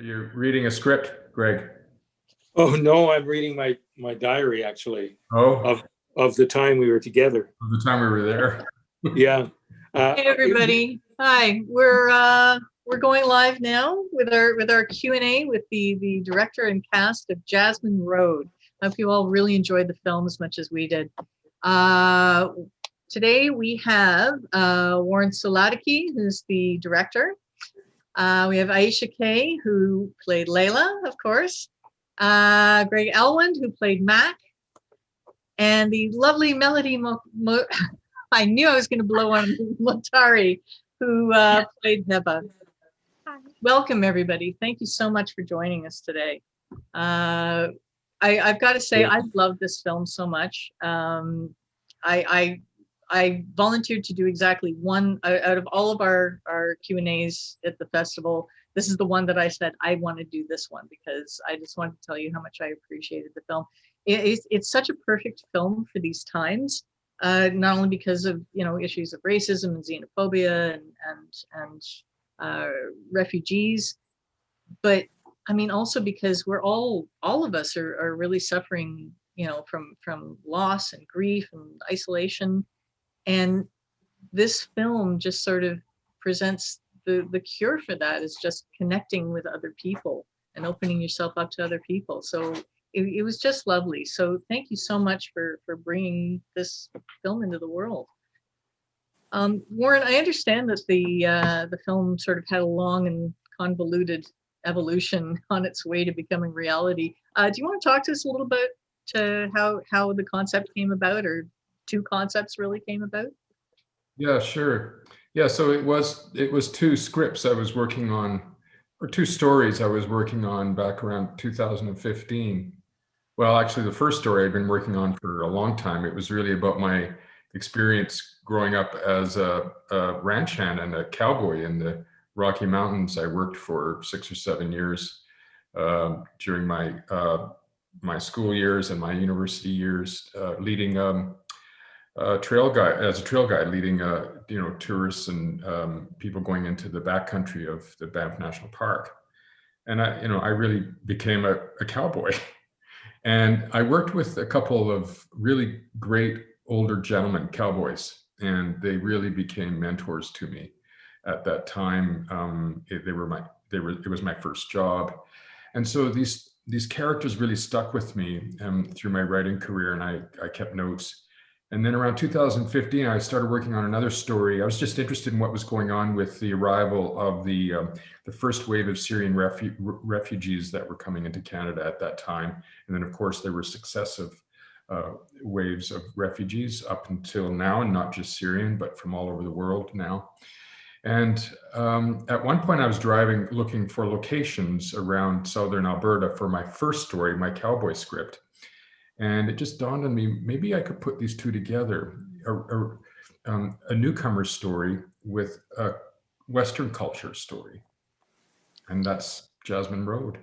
You're reading a script, Greg. Oh no, I'm reading my diary actually. Oh, of the time we were together. the time we were there. Yeah. Hey everybody. Hi. We're going live now with our Q&A with the director and cast of Jasmine Road. I hope you all really enjoyed the film as much as we did. Today we have Warren Sulatycky, who's the director. We have Aixa Kay, who played Layla, of course. Greg Ellwand, who played Mac. And the lovely Melody I knew I was going to blow on Mokhtari, who played Heba. Welcome, everybody. Thank you so much for joining us today. I've got to say, I love this film so much. I volunteered to do exactly one out of all of our Q&As at the festival. This is the one that I said I want to do this one because I just wanted to tell you how much I appreciated the film. It's such a perfect film for these times. Not only because of issues of racism and xenophobia and refugees, but I mean also because we're all of us are really suffering from loss and grief and isolation, and this film just sort of presents the cure for that is just connecting with other people and opening yourself up to other people. So it was just lovely. So thank you so much for bringing this film into the world. Warren, I understand that the film sort of had a long and convoluted evolution on its way to becoming reality. Do you want to talk to us a little bit to how the concept came about, or two concepts really came about? Yeah, sure. Yeah, so it was two scripts I was working on, or two stories I was working on back around 2015. Well, actually, the first story I'd been working on for a long time. It was really about my experience growing up as a ranch hand and a cowboy in the Rocky Mountains. I worked for 6 or 7 years during my my school years and my university years, leading trail guide, leading tourists and people going into the backcountry of the Banff National Park. And I really became a cowboy. And I worked with a couple of really great older gentlemen, cowboys, and they really became mentors to me at that time. It was my first job. And so these characters really stuck with me through my writing career, and I kept notes. And then around 2015, I started working on another story. I was just interested in what was going on with the arrival of the first wave of Syrian refugees that were coming into Canada at that time. And then, of course, there were successive waves of refugees up until now, and not just Syrian, but from all over the world now. And at one point I was driving, looking for locations around Southern Alberta for my first story, my cowboy script. And it just dawned on me, maybe I could put these two together, a newcomer story with a Western culture story. And that's Jasmine Road.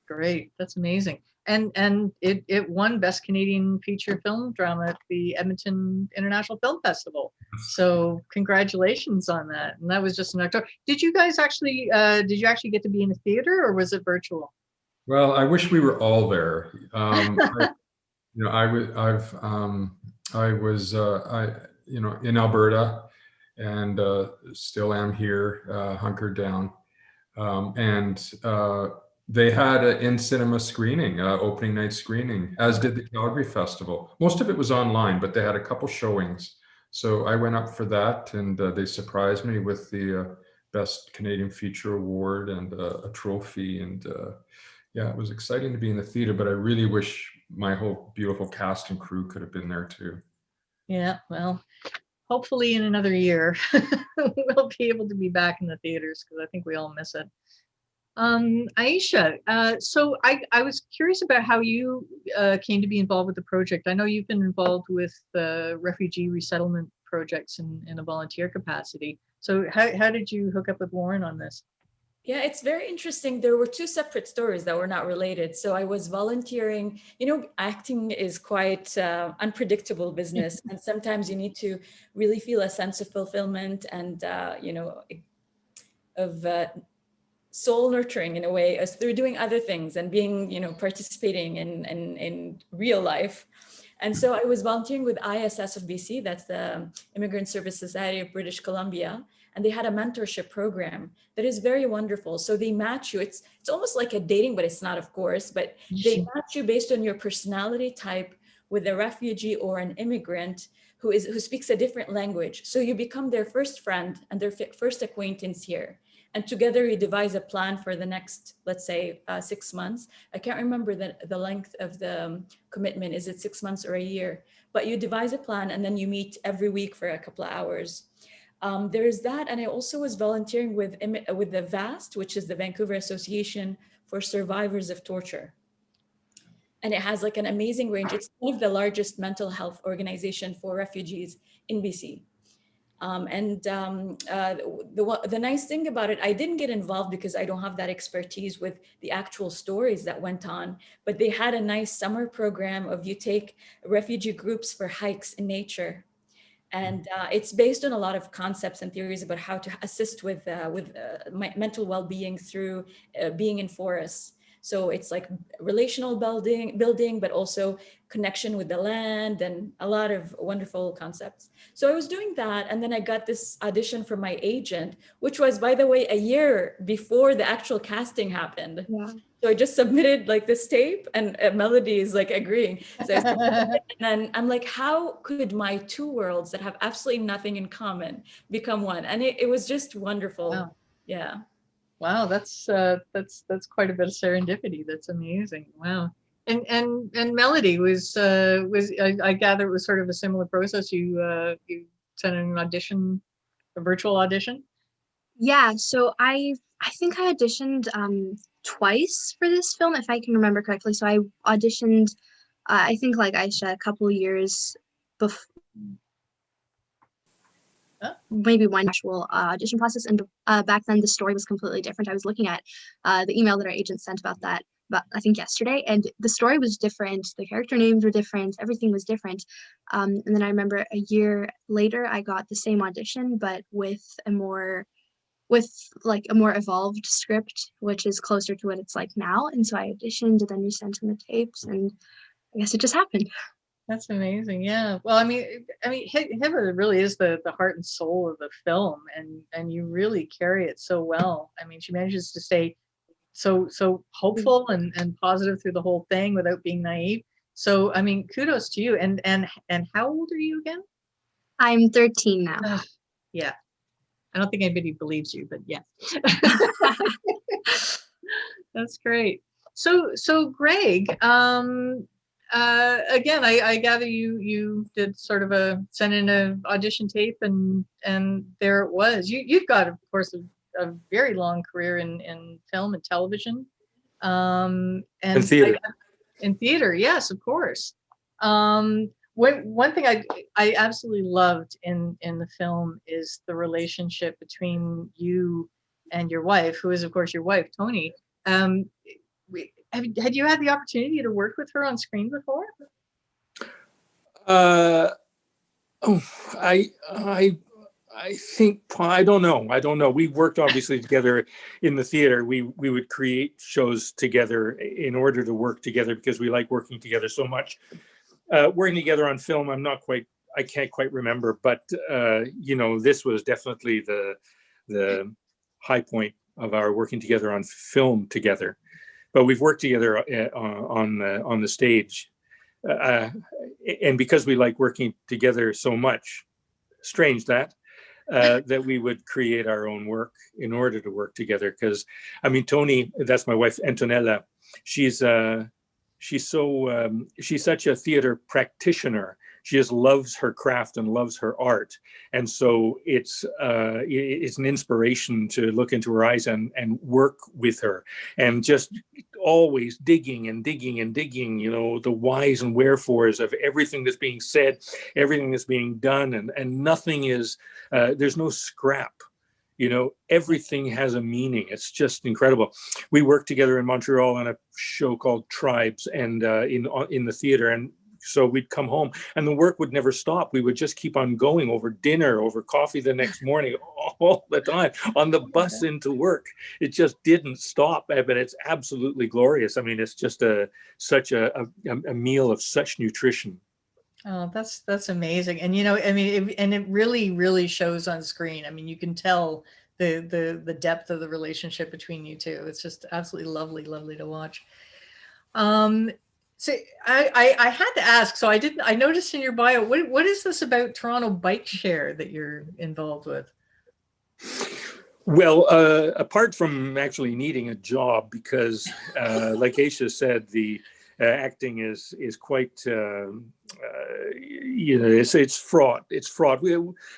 Great, that's amazing. And it won Best Canadian Feature Film Drama at the Edmonton International Film Festival. So congratulations on that. And that was just in October. Did you guys actually get to be in a theater, or was it virtual? Well, I wish we were all there. I was in Alberta, and still am here, hunkered down. They had an in-cinema screening, opening night screening, as did the Calgary Festival. Most of it was online, but they had a couple showings. So I went up for that, and they surprised me with the Best Canadian Feature Award and a trophy. And yeah, it was exciting to be in the theater, but I really wish my whole beautiful cast and crew could have been there too. Yeah, well, hopefully in another year, we'll be able to be back in the theaters, because I think we all miss it. Aixa, so I was curious about how you came to be involved with the project. I know you've been involved with refugee resettlement projects in a volunteer capacity. So how did you hook up with Warren on this? Yeah, it's very interesting. There were two separate stories that were not related. So I was volunteering. Acting is quite unpredictable business. And sometimes you need to really feel a sense of fulfillment and, of soul nurturing in a way as through doing other things and being, participating in real life. And so I was volunteering with ISS of BC, that's the Immigrant Service Society of British Columbia, and they had a mentorship program that is very wonderful. So they match you. It's almost like a dating, but it's not, of course, but they match you based on your personality type with a refugee or an immigrant who speaks a different language. So you become their first friend and their first acquaintance here. And together you devise a plan for the next, let's say, 6 months. I can't remember the length of the commitment. Is it 6 months or a year? But you devise a plan and then you meet every week for a couple of hours. There's that. And I also was volunteering with the VAST, which is the Vancouver Association for Survivors of Torture. And it has like an amazing range. It's one of the largest mental health organization for refugees in BC. The nice thing about it, I didn't get involved because I don't have that expertise with the actual stories that went on, but they had a nice summer program of you take refugee groups for hikes in nature. And it's based on a lot of concepts and theories about how to assist with mental well-being through being in forests. So it's like relational building, but also connection with the land and a lot of wonderful concepts. So I was doing that. And then I got this audition from my agent, which was, by the way, a year before the actual casting happened. Yeah. So I just submitted like this tape and Melody is like agreeing. So and then I'm like, how could my two worlds that have absolutely nothing in common become one? And it was just wonderful. Wow. Yeah. Wow, that's quite a bit of serendipity. That's amazing. Wow. And Melody was I gather it was sort of a similar process. You sent in an audition, a virtual audition. Yeah. So I think I auditioned twice for this film, if I can remember correctly. So I auditioned, I think like Aixa, a couple of years before. Maybe one actual audition process, and back then the story was completely different. I was looking at the email that our agent sent about that, I think yesterday, and the story was different. The character names were different. Everything was different. And then I remember a year later, I got the same audition, but with a more evolved script, which is closer to what it's like now. And so I auditioned, and then we sent in the tapes, and I guess it just happened. That's amazing. Yeah. Well, I mean, Hiba really is the heart and soul of the film, and you really carry it so well. I mean, she manages to stay so hopeful and positive through the whole thing without being naive. So, I mean, kudos to you. And how old are you again? I'm 13 now. Yeah. I don't think anybody believes you, but yeah. That's great. So Greg, again, I gather you did sort of send in an audition tape, and there it was. You've got, of course, a very long career in film and television, and theater. In theater, yes, of course. One thing I absolutely loved in the film is the relationship between you and your wife, who is, of course, your wife, Tony. Had you had the opportunity to work with her on screen before? I think, I don't know. We worked obviously together in the theater. We would create shows together in order to work together because we like working together so much. Working together on film, I can't quite remember, but this was definitely the high point of our working together on film together. But we've worked together on the stage, and because we like working together so much, strange that we would create our own work in order to work together. Because I mean, Tony, that's my wife, Antonella. She's such a theater practitioner. She just loves her craft and loves her art, and so it's an inspiration to look into her eyes and work with her, and just always digging and digging and digging. The whys and wherefores of everything that's being said, everything that's being done, and nothing is. There's no scrap. Everything has a meaning. It's just incredible. We worked together in Montreal on a show called Tribes, and in the theater, and So we'd come home and the work would never stop. We would just keep on going over dinner, over coffee the next morning, all the time on the bus into work. It just didn't stop, but it's absolutely glorious. I mean, it's just such a meal of such nutrition. Oh, that's amazing. And, you know, I mean, it really, really shows on screen. I mean, you can tell the depth of the relationship between you two. It's just absolutely lovely, lovely to watch. So I had to ask, so I noticed in your bio, what is this about Toronto Bike Share that you're involved with? Well, apart from actually needing a job, because like Aixa said, the acting is quite, you know, it's fraught. It's fraught.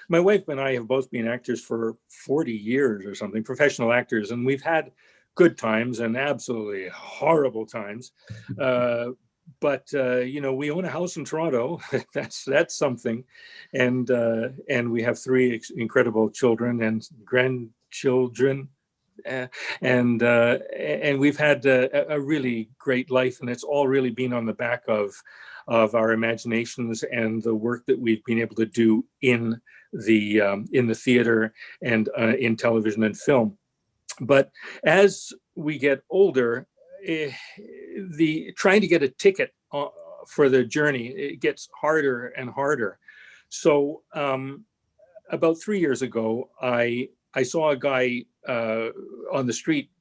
My wife and I have both been actors for 40 years or something, professional actors, and we've had good times and absolutely horrible times. But you know, we own a house in Toronto. that's something, and we have 3 incredible children and grandchildren. And we've had a really great life, and it's all really been on the back of our imaginations and the work that we've been able to do in the theater and in television and film. But as we get older, the trying to get a ticket for the journey, it gets harder and harder. So about 3 years ago, I saw a guy on the street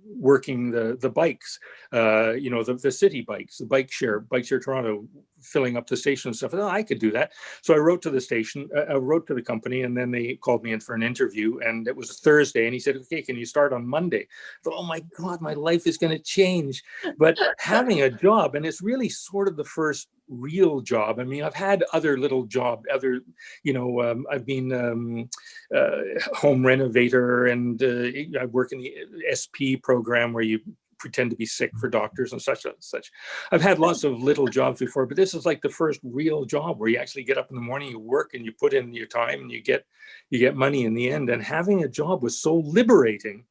working the bikes, you know, the city bikes, the Bike Share Toronto, filling up the station and stuff. Oh, I could do that. So I wrote to the station, I wrote to the company, and then they called me in for an interview, and it was a Thursday, and he said, okay, can you start on Monday? I thought, oh my God, my life is going to change. But having a job, and it's really sort of the first real job. I mean, I've had other little job, you know, I've been home renovator, and I work in the SP program where you pretend to be sick for doctors and such. I've had lots of little jobs before, but this is like the first real job where you actually get up in the morning, you work, and you put in your time, and you get money in the end. And having a job was so liberating.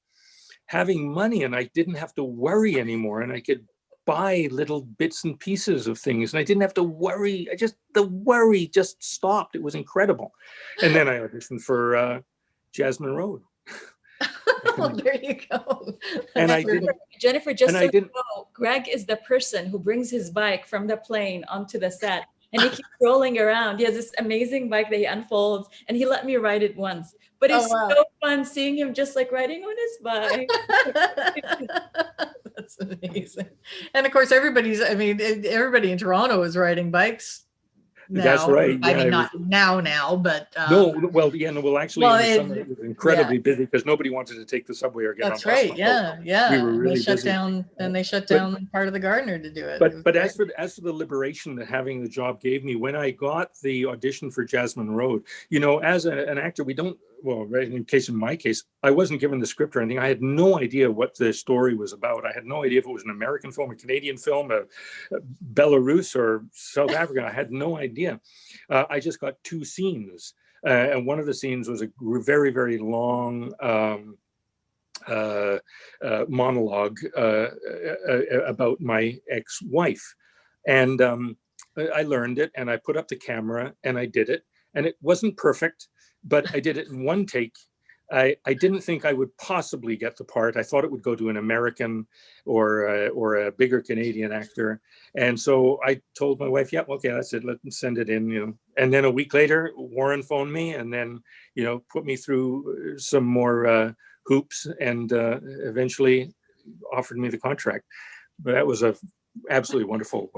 Having money, and I didn't have to worry anymore, and I could buy little bits and pieces of things, and I didn't have to worry. The worry just stopped. It was incredible. And then I auditioned for Jasmine Road. Well, there you go. And I didn't. Jennifer, just so you know, Greg is the person who brings his bike from the plane onto the set, and he keeps rolling around. He has this amazing bike that he unfolds, and he let me ride it once. But it's so fun seeing him just like riding on his bike. That's amazing. And of course, everybody in Toronto is riding bikes now. That's right. I mean, not now, but no. Well, yeah, no. Well, actually, in the summer it was incredibly busy because nobody wanted to take the subway or get on bus. That's right. Yeah. We were really they shut busy. down, and they shut down part of the Gardner to do it. But as for the liberation that having the job gave me, when I got the audition for Jasmine Road, you know, as an actor, we don't. Well, right, in my case, I wasn't given the script or anything. I had no idea what the story was about. I had no idea if it was an American film, a Canadian film, a Belarus or South Africa. I had no idea. I just got 2 scenes. And one of the scenes was a very, very long monologue about my ex-wife. And I learned it, and I put up the camera, and I did it. And it wasn't perfect, but I did it in 1 take. I didn't think I would possibly get the part. I thought it would go to an American or a bigger Canadian actor. And so I told my wife, yeah, okay, that's it. Let's send it in, you know. And then a week later, Warren phoned me, and then, you know, put me through some more hoops, and eventually offered me the contract. But that was a absolutely wonderful,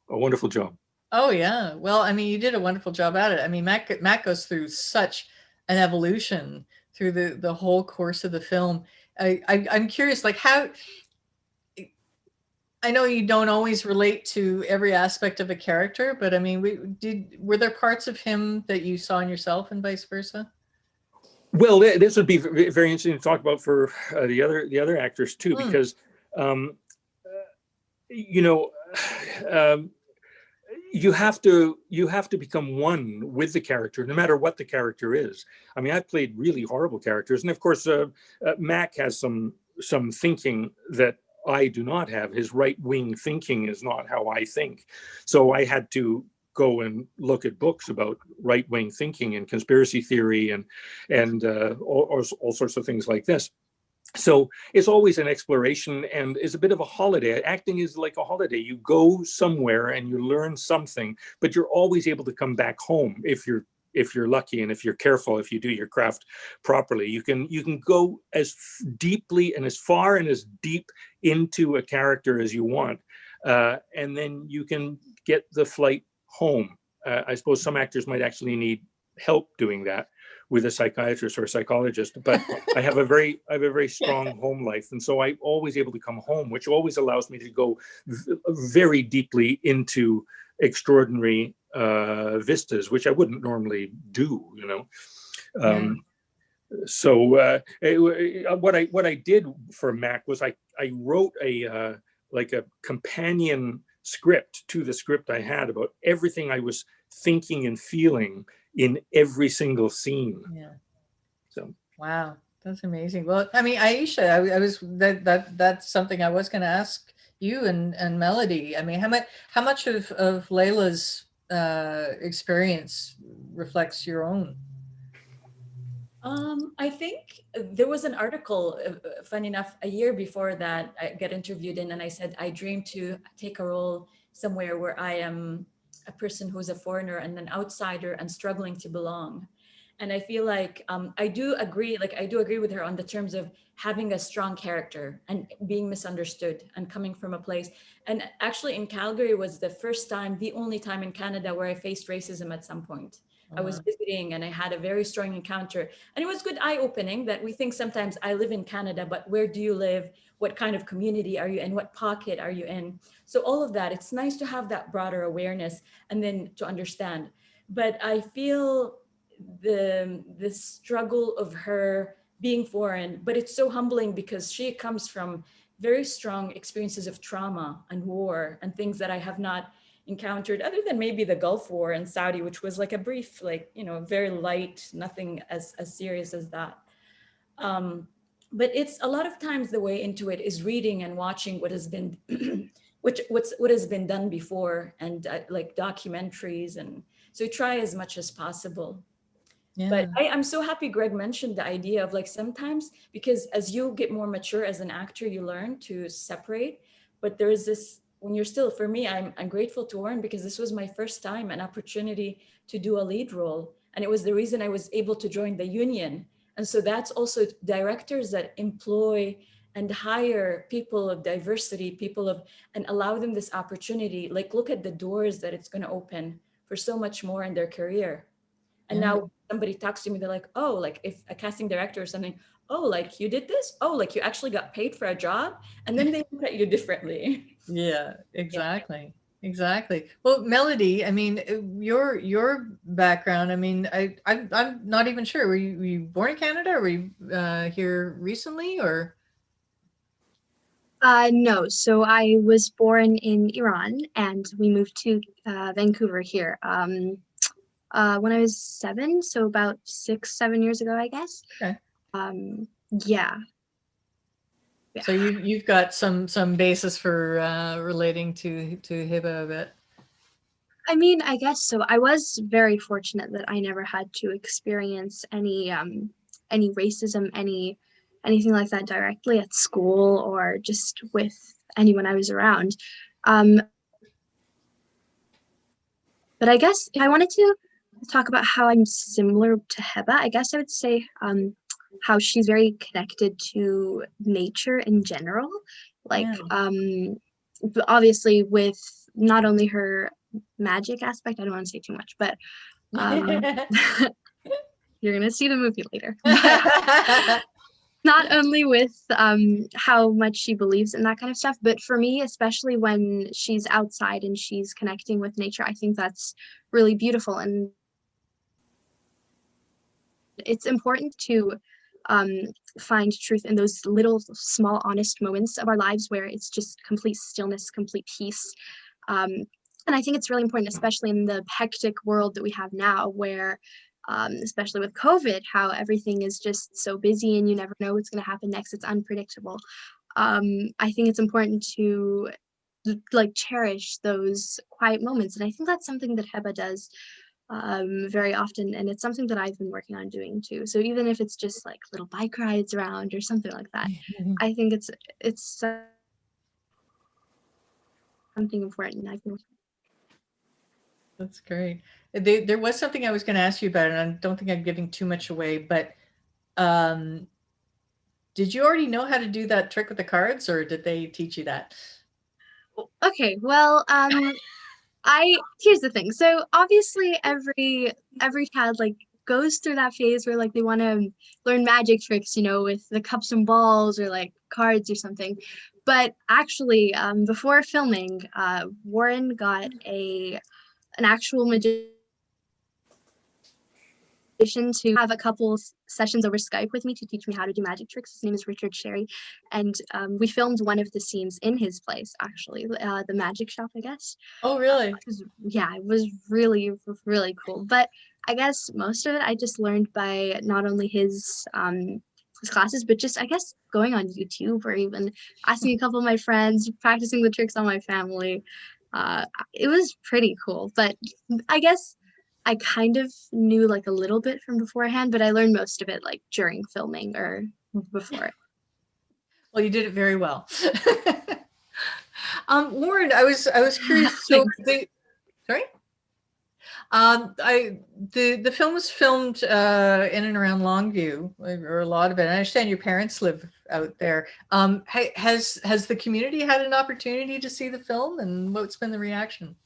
a wonderful job. Oh yeah. Well, I mean, you did a wonderful job at it. I mean, Matt goes through such an evolution through the whole course of the film. I'm curious, like, how, I know you don't always relate to every aspect of a character, but I mean, were there parts of him that you saw in yourself and vice versa? Well, this would be very interesting to talk about for the other actors too, because you know, you have to become one with the character, no matter what the character is. I mean, I've played really horrible characters, and of course, Mac has some thinking that I do not have. His right-wing thinking is not how I think. So I had to go and look at books about right-wing thinking and conspiracy theory and all sorts of things like this. So it's always an exploration and is a bit of a holiday. Acting is like a holiday. You go somewhere and you learn something, but you're always able to come back home if you're lucky and if you're careful, if you do your craft properly. You can go as deeply and as far and as deep into a character as you want, and then you can get the flight home. I suppose some actors might actually need help doing that with a psychiatrist or a psychologist, but I have a very strong home life, and so I'm always able to come home, which always allows me to go very deeply into extraordinary vistas, which I wouldn't normally do, you know. So what I did for Mac was I wrote a like a companion script to the script I had about everything I was thinking and feeling in every single scene. Yeah. So Wow, that's amazing. Well, I mean, Aixa, I was that's something I was going to ask you and Melody. I mean, how much of Layla's experience reflects your own? I think there was an article, funny enough, a year before that I got interviewed in, and I said, I dream to take a role somewhere where I am a person who's a foreigner and an outsider and struggling to belong. And I feel like I do agree with her on the terms of having a strong character and being misunderstood and coming from a place. And actually in Calgary was the first time, the only time in Canada where I faced racism at some point. I was visiting and I had a very strong encounter, and it was good eye-opening that we think sometimes I live in Canada, but where do you live? What kind of community are you in? What pocket are you in? So all of that, it's nice to have that broader awareness and then to understand. But I feel the struggle of her being foreign, but it's so humbling because she comes from very strong experiences of trauma and war and things that I have not encountered, other than maybe the Gulf War in Saudi, which was like a brief, like, you know, very light, nothing as serious as that. But it's a lot of times the way into it is reading and watching what has been, what has been done before, and like documentaries, and so try as much as possible. Yeah. But I'm so happy Greg mentioned the idea of like sometimes, because as you get more mature as an actor, you learn to separate. But there is this, when you're still, for me, I'm grateful to Warren because this was my first time, an opportunity to do a lead role. And it was the reason I was able to join the union. And so that's also directors that employ and hire people of diversity, people of, and allow them this opportunity. Like, look at the doors that it's going to open for so much more in their career. And now somebody talks to me, they're like, oh, like if a casting director or something, oh, like you did this? Oh, like you actually got paid for a job? And then they look at you differently. Yeah, exactly. Exactly. Well, Melody, I mean, your background, I mean, I'm not even sure. Were you born in Canada, or were you here recently, or? No, so I was born in Iran and we moved to Vancouver here when I was 7, so about 6-7 years ago, I guess. Okay. Yeah. So you've got some basis for relating to Hiba a bit. I mean, I guess so. I was very fortunate that I never had to experience any racism, anything like that directly at school or just with anyone I was around. But I guess if I wanted to talk about how I'm similar to Heba, I guess I would say how she's very connected to nature in general. Like, obviously with not only her magic aspect, I don't want to say too much, but you're gonna see the movie later. Not only with how much she believes in that kind of stuff, but for me, especially when she's outside and she's connecting with nature, I think that's really beautiful. And it's important to find truth in those little, small, honest moments of our lives where it's just complete stillness, complete peace. And I think it's really important, especially in the hectic world that we have now, where especially with COVID, how everything is just so busy and you never know what's going to happen next. It's unpredictable. I think it's important to like cherish those quiet moments. And I think that's something that Heba does very often. And it's something that I've been working on doing too. So even if it's just like little bike rides around or something like that, I think it's something important. I've been That's great. There was something I was going to ask you about, and I don't think I'm giving too much away, but did you already know how to do that trick with the cards, or did they teach you that? Okay, well, here's the thing. So obviously every child like goes through that phase where like they want to learn magic tricks, you know, with the cups and balls or like cards or something. But actually, before filming, Warren got an actual magician to have a couple sessions over Skype with me to teach me how to do magic tricks. His name is Richard Sherry, and we filmed one of the scenes in his place, actually, the magic shop, I guess. Oh, really? It was really, really cool. But I guess most of it I just learned by not only his classes, but just I guess going on YouTube or even asking a couple of my friends, practicing the tricks on my family. It was pretty cool. But I guess I kind of knew like a little bit from beforehand, but I learned most of it like during filming or before it. Well, you did it very well. Warren, I was curious. So sorry? The film was filmed in and around Longview, or a lot of it. I understand your parents live out there. Has the community had an opportunity to see the film, and what's been the reaction?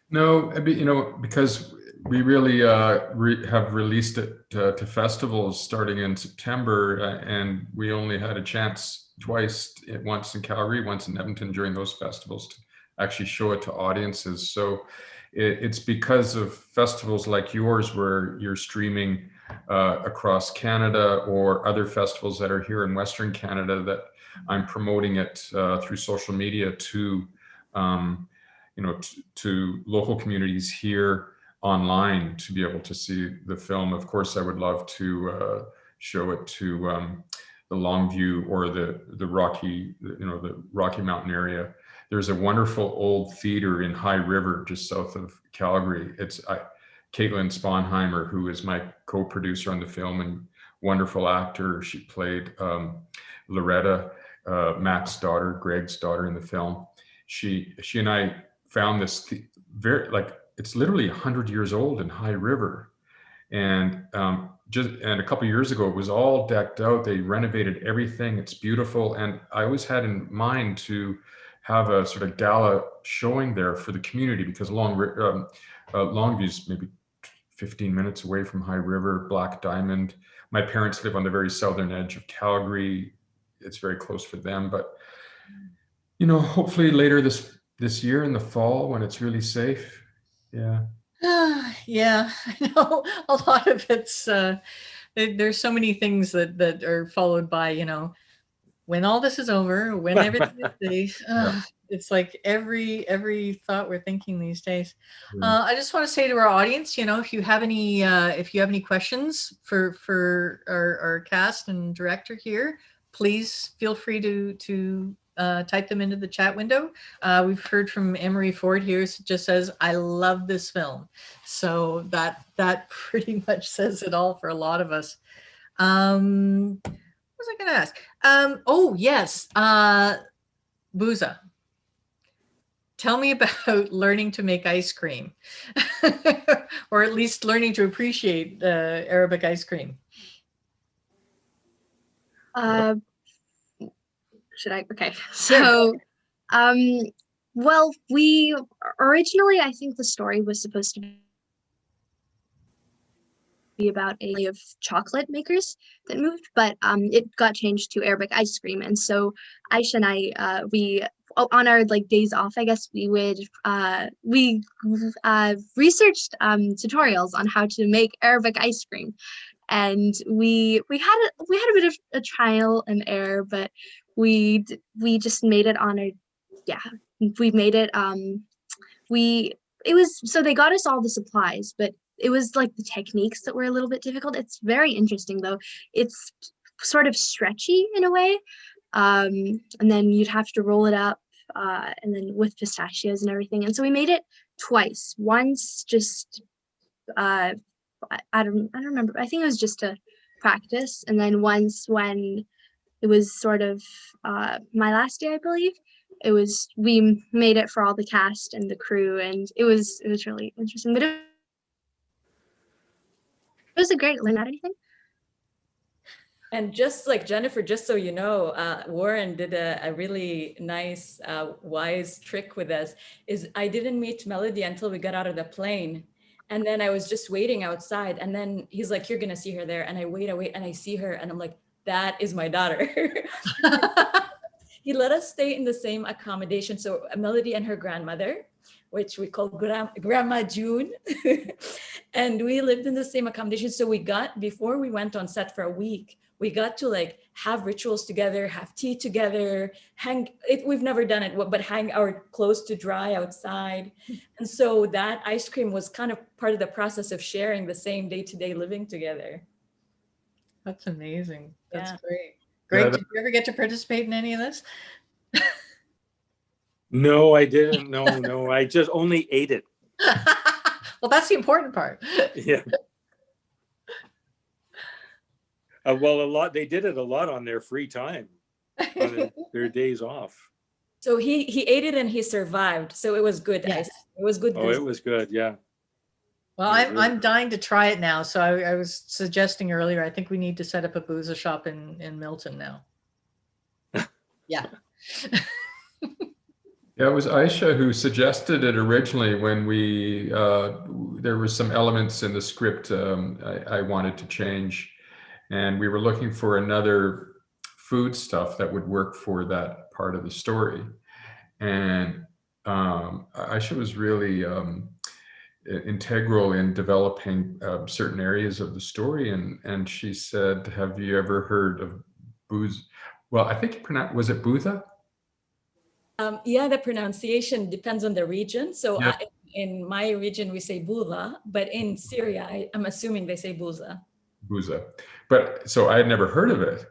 No, you know, because we really have released it to festivals starting in September, and we only had a chance twice, once in Calgary, once in Edmonton during those festivals to actually show it to audiences. So it's because of festivals like yours where you're streaming across Canada, or other festivals that are here in Western Canada, that I'm promoting it through social media to you know, to local communities here online to be able to see the film. Of course, I would love to show it to the Longview or the Rocky, you know, the Rocky Mountain area. There's a wonderful old theater in High River, just south of Calgary. It's Caitlin Sponheimer, who is my co-producer on the film and wonderful actor. She played Loretta, Matt's daughter, Greg's daughter in the film. She and I found this very, like, it's literally 100 years old in High River, and a couple of years ago it was all decked out. They renovated everything. It's beautiful, and I always had in mind to have a sort of gala showing there for the community, because Longview's maybe 15 minutes away from High River, Black Diamond. My parents live on the very southern edge of Calgary. It's very close for them, but you know, hopefully later this year in the fall when it's really safe. Yeah. Yeah, I know a lot of it's there's so many things that are followed by, you know, when all this is over, when everything is safe. It's like every thought we're thinking these days. I just want to say to our audience, you know, if you have any questions for our cast and director here, please feel free to type them into the chat window. We've heard from Emery Ford here. It just says, "I love this film." So that pretty much says it all for a lot of us. What was I going to ask? Oh yes, Booza. Tell me about learning to make ice cream, or at least learning to appreciate Arabic ice cream. Should I? Okay. So, well, we originally, I think the story was supposed to be about a of chocolate makers that moved, but it got changed to Arabic ice cream. And so Aixa and I, we on our like days off, I guess we would researched tutorials on how to make Arabic ice cream, and we had a bit of a trial and error, but we just made it on we made it it was, so they got us all the supplies, but it was like the techniques that were a little bit difficult. It's very interesting though. It's sort of stretchy in a way, and then you'd have to roll it up, and then with pistachios and everything. And so we made it twice. Once just I don't remember. I think it was just to practice, and then once when it was sort of my last day, I believe. We made it for all the cast and the crew, and it was really interesting. But it was a great learn out anything. And just like Jennifer, just so you know, Warren did a really nice, wise trick with us. Is I didn't meet Melody until we got out of the plane. And then I was just waiting outside. And then he's like, you're going to see her there. And I wait, and I see her. And I'm like, that is my daughter. He let us stay in the same accommodation. So Melody and her grandmother, which we call Grandma June. And we lived in the same accommodation. So before we went on set for a week, we got to like have rituals together, have tea together, we've never done it, but hang our clothes to dry outside. And so that ice cream was kind of part of the process of sharing the same day-to-day living together. That's amazing. That's Yeah. great. Greg, did you ever get to participate in any of this? No, I didn't. No, I just only ate it. Well, that's the important part. Yeah. Well, they did it a lot on their free time, on their days off. So he ate it and he survived. So it was good. Yes. It was good. Oh, it was good. Yeah. Well, It was really I'm good. dying to try it now. So I was suggesting earlier, I think we need to set up a booze shop in Milton now. Yeah. Yeah, it was Aixa who suggested it originally when there were some elements in the script I wanted to change. And we were looking for another food stuff that would work for that part of the story. And Aixa was really integral in developing certain areas of the story. And she said, have you ever heard of booze? Well, I think was it Buza? Yeah, the pronunciation depends on the region. So Yeah. in my region, we say bula, but in Syria, I'm assuming they say buza. Buza. But so I had never heard of it.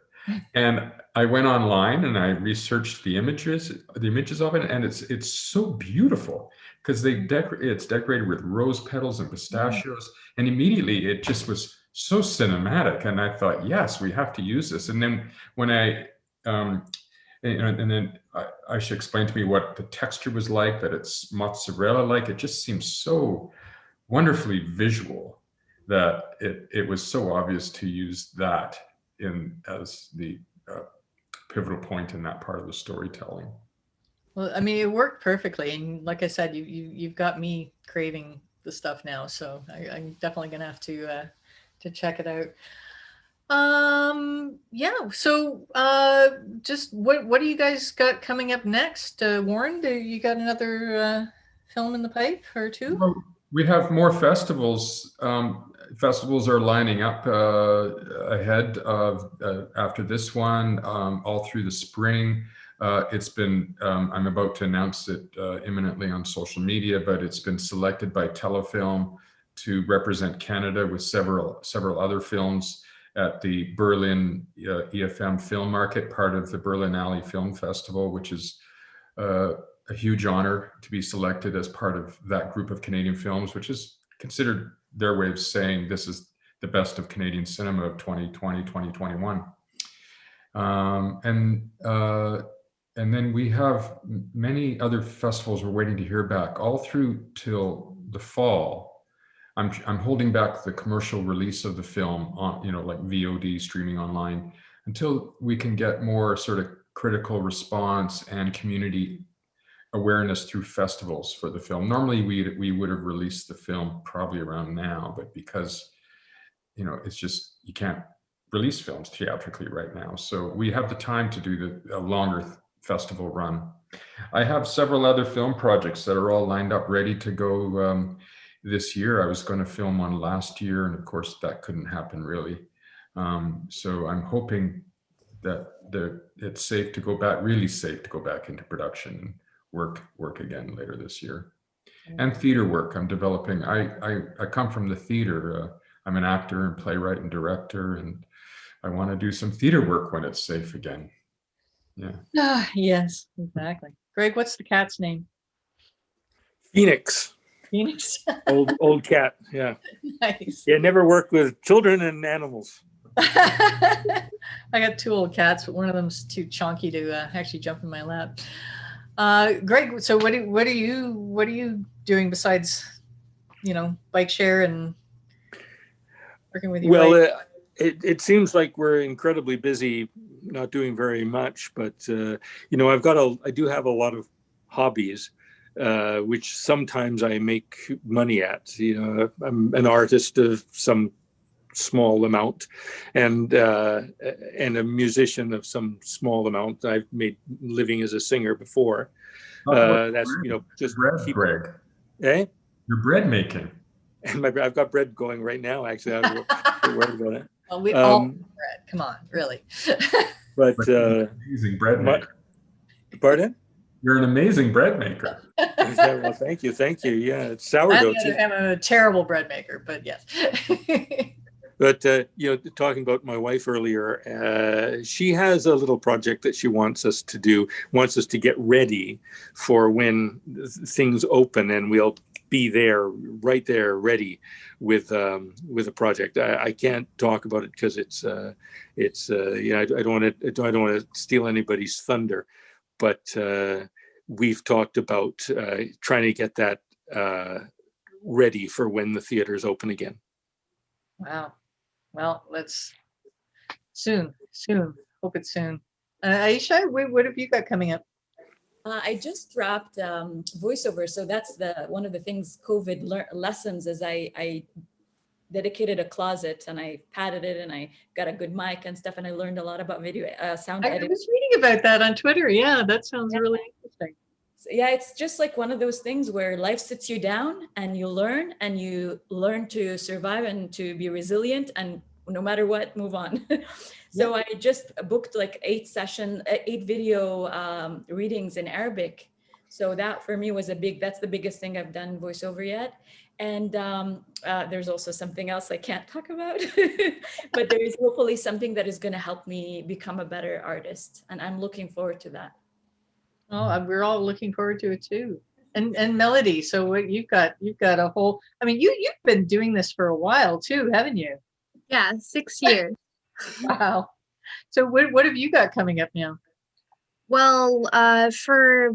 And I went online and I researched the images of it, and it's so beautiful because it's decorated with rose petals and pistachios, and immediately it just was so cinematic. And I thought, yes, we have to use this. And then when and then Aisha explained to me what the texture was like, that it's mozzarella-like. It just seems so wonderfully visual that it was so obvious to use that as the pivotal point in that part of the storytelling. Well, I mean, it worked perfectly. And like I said, you've got me craving the stuff now. So I'm definitely going to have to check it out. Yeah. So just what do you guys got coming up next? Warren, do you got another film in the pipe or two? Well, we have more festivals. Festivals are lining up ahead of after this one, all through the spring. I'm about to announce it imminently on social media, but it's been selected by Telefilm to represent Canada with several other films at the Berlin EFM Film Market, part of the Berlinale Film Festival, which is a huge honor to be selected as part of that group of Canadian films, which is considered their way of saying this is the best of Canadian cinema of 2020, 2021. And then we have many other festivals we're waiting to hear back all through till the fall. I'm holding back the commercial release of the film on, like VOD streaming online, until we can get more sort of critical response and community awareness through festivals for the film. Normally we would have released the film probably around now, but because, it's just, you can't release films theatrically right now. So we have the time to do a longer festival run. I have several other film projects that are all lined up, ready to go this year. I was going to film one last year, and of course that couldn't happen really. So I'm hoping that it's safe to go back, really safe to go back into production and work again later this year. And theater work I'm developing. I come from the theater. I'm an actor and playwright and director, and I want to do some theater work when it's safe again. Yeah. Ah, yes, exactly. Greg, what's the cat's name? Phoenix, Phoenix. old cat. Yeah. Nice. Yeah, never worked with children and animals. I got 2 old cats, but one of them's too chonky to actually jump in my lap. Greg, so what are you doing besides, bike share and working with your Well, wife? it seems like we're incredibly busy, not doing very much. But I do have a lot of hobbies, which sometimes I make money at. I'm an artist of some small amount, and a musician of some small amount. I've made living as a singer before. That's just bread, keep. Greg. Eh? You're bread making. And I've got bread going right now. Actually, I was worried about it. Well, we all bread. Come on, really. But Amazing bread maker. Pardon? You're an amazing bread maker. Well, thank you. Yeah, it's On sourdough the other too. hand, I'm a terrible bread maker, but yes. But talking about my wife earlier, she has a little project that she wants us to do. Wants us to get ready for when things open, and we'll be there, right there, ready with a project. I can't talk about it because I don't want to steal anybody's thunder, but we've talked about trying to get that ready for when the theaters open again. Wow. Well, let's soon. Hope it's soon. Aixa, what have you got coming up? I just dropped voiceover, so that's one of the things COVID lessons is I dedicated a closet and I padded it and I got a good mic and stuff, and I learned a lot about video sound I editing. was reading about that on Twitter. Yeah, that sounds really interesting. So, yeah, it's just like one of those things where life sits you down and you learn to survive and to be resilient, and no matter what, move on. So I just booked like 8 video readings in Arabic. So that for me was that's the biggest thing I've done voiceover yet. And there's also something else I can't talk about, but there is hopefully something that is going to help me become a better artist. And I'm looking forward to that. Oh, we're all looking forward to it too. And Melody, so what you've got a whole, I mean, you've been doing this for a while too, haven't you? Yeah, 6 years. Wow. So what have you got coming up now? Well, for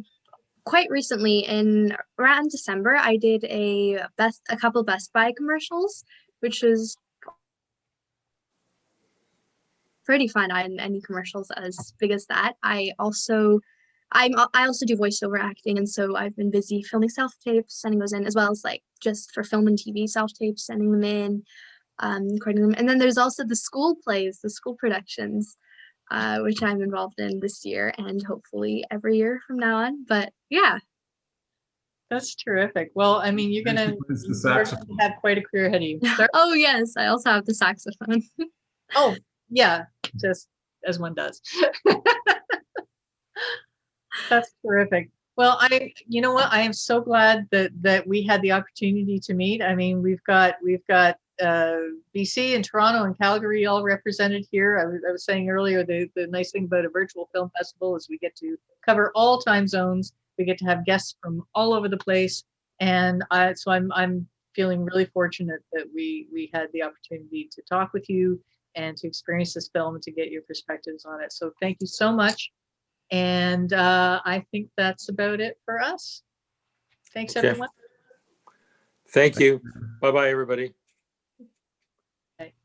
quite recently, in around December, I did a couple Best Buy commercials, which was pretty fun. I hadn't any commercials as big as that. I also do voiceover acting, and so I've been busy filming self-tapes, sending those in, as well as like just for film and TV self-tapes, sending them in, recording them. And then there's also the school plays, the school productions, which I'm involved in this year and hopefully every year from now on. But yeah. That's terrific. Well, I mean, you're gonna have quite a career ahead of you. Oh yes, I also have the saxophone. Oh yeah, just as one does. That's terrific. Well, you know what? I am so glad that we had the opportunity to meet. I mean, we've got BC and Toronto and Calgary all represented here. I was saying earlier, the nice thing about a virtual film festival is we get to cover all time zones. We get to have guests from all over the place, and so I'm feeling really fortunate that we had the opportunity to talk with you and to experience this film and to get your perspectives on it. So thank you so much. And I think that's about it for us. Thanks, everyone. Thank you. Bye-bye, everybody.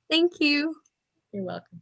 Thank you. You're welcome.